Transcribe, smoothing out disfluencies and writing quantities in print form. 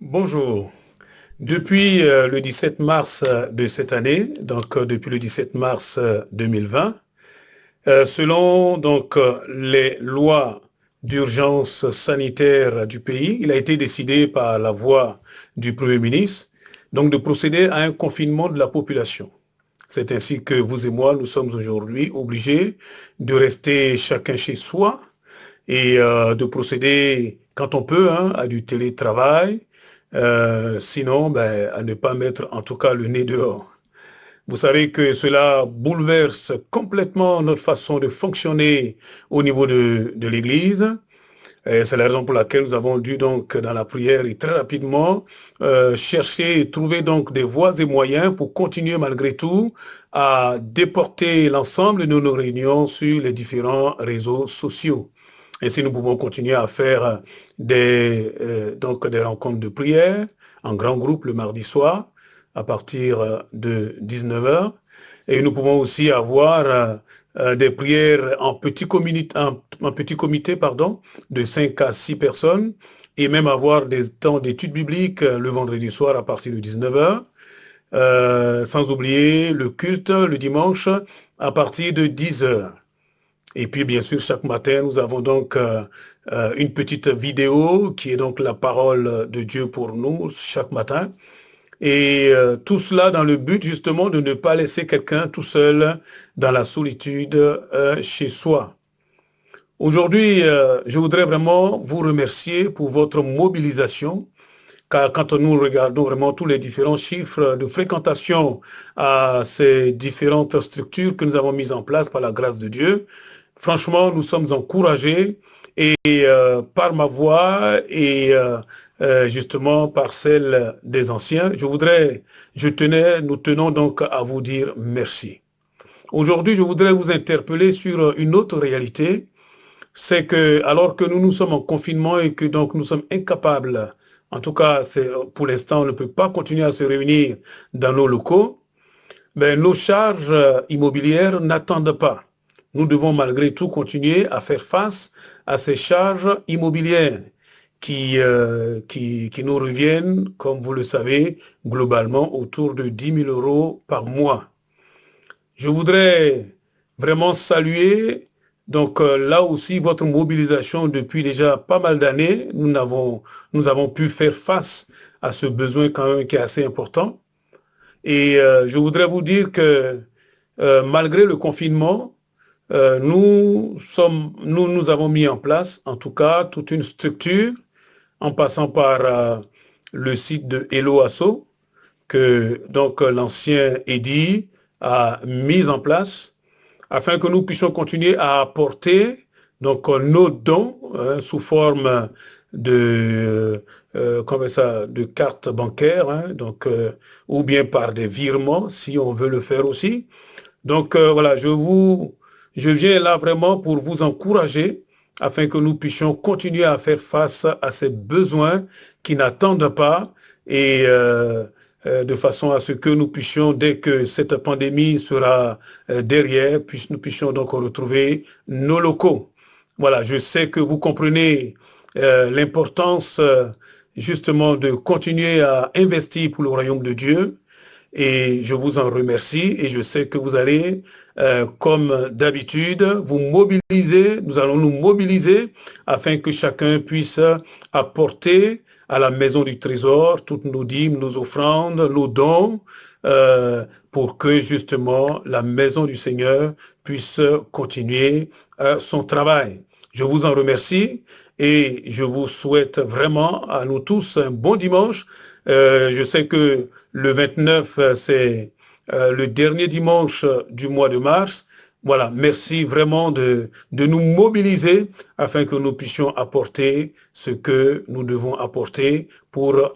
Bonjour. Depuis le 17 mars de cette année, depuis le 17 mars 2020, selon les lois d'urgence sanitaire du pays, il a été décidé par la voix du Premier ministre de procéder à un confinement de la population. C'est ainsi que vous et moi, nous sommes aujourd'hui obligés de rester chacun chez soi et de procéder, quand on peut, à du télétravail, sinon à ne pas mettre en tout cas le nez dehors. Vous savez que cela bouleverse complètement notre façon de fonctionner au niveau de l'Église. C'est la raison pour laquelle nous avons dû dans la prière et très rapidement chercher et trouver des voies et moyens pour continuer malgré tout à déporter l'ensemble de nos réunions sur les différents réseaux sociaux. Ainsi, nous pouvons continuer à faire des rencontres de prière en grand groupe le mardi soir à partir de 19 heures. Et nous pouvons aussi avoir des prières en petit comité de 5 à 6 personnes et même avoir des temps d'études bibliques le vendredi soir à partir de 19 heures. Sans oublier le culte le dimanche à partir de 10 heures. Et puis, bien sûr, chaque matin, nous avons une petite vidéo qui est donc la parole de Dieu pour nous chaque matin. Et tout cela dans le but justement de ne pas laisser quelqu'un tout seul dans la solitude chez soi. Aujourd'hui, je voudrais vraiment vous remercier pour votre mobilisation, car quand nous regardons vraiment tous les différents chiffres de fréquentation à ces différentes structures que nous avons mises en place par la grâce de Dieu, franchement, nous sommes encouragés et par ma voix et justement par celle des anciens, nous tenons donc à vous dire merci. Aujourd'hui, je voudrais vous interpeller sur une autre réalité, c'est que alors que nous sommes en confinement et que donc nous sommes incapables, en tout cas pour l'instant on ne peut pas continuer à se réunir dans nos locaux, nos charges immobilières n'attendent pas. Nous devons malgré tout continuer à faire face à ces charges immobilières qui nous reviennent, comme vous le savez, globalement autour de 10 000 euros par mois. Je voudrais vraiment saluer là aussi votre mobilisation depuis déjà pas mal d'années. Nous avons pu faire face à ce besoin quand même qui est assez important. Et je voudrais vous dire que malgré le confinement, nous avons mis en place, en tout cas, toute une structure, en passant par le site de Hello Asso, que l'ancien Eddy a mis en place, afin que nous puissions continuer à apporter nos dons sous forme de cartes bancaires, ou bien par des virements, si on veut le faire aussi. Voilà, je viens là vraiment pour vous encourager afin que nous puissions continuer à faire face à ces besoins qui n'attendent pas et de façon à ce que nous puissions, dès que cette pandémie sera derrière, nous puissions donc retrouver nos locaux. Voilà, je sais que vous comprenez l'importance justement de continuer à investir pour le royaume de Dieu. Et je vous en remercie et je sais que vous allez, comme d'habitude, vous mobiliser, nous allons nous mobiliser afin que chacun puisse apporter à la maison du trésor toutes nos dîmes, nos offrandes, nos dons, pour que justement la maison du Seigneur puisse continuer son travail. Je vous en remercie et je vous souhaite vraiment à nous tous un bon dimanche. Je sais que le 29, c'est le dernier dimanche du mois de mars. Voilà, merci vraiment de nous mobiliser afin que nous puissions apporter ce que nous devons apporter pour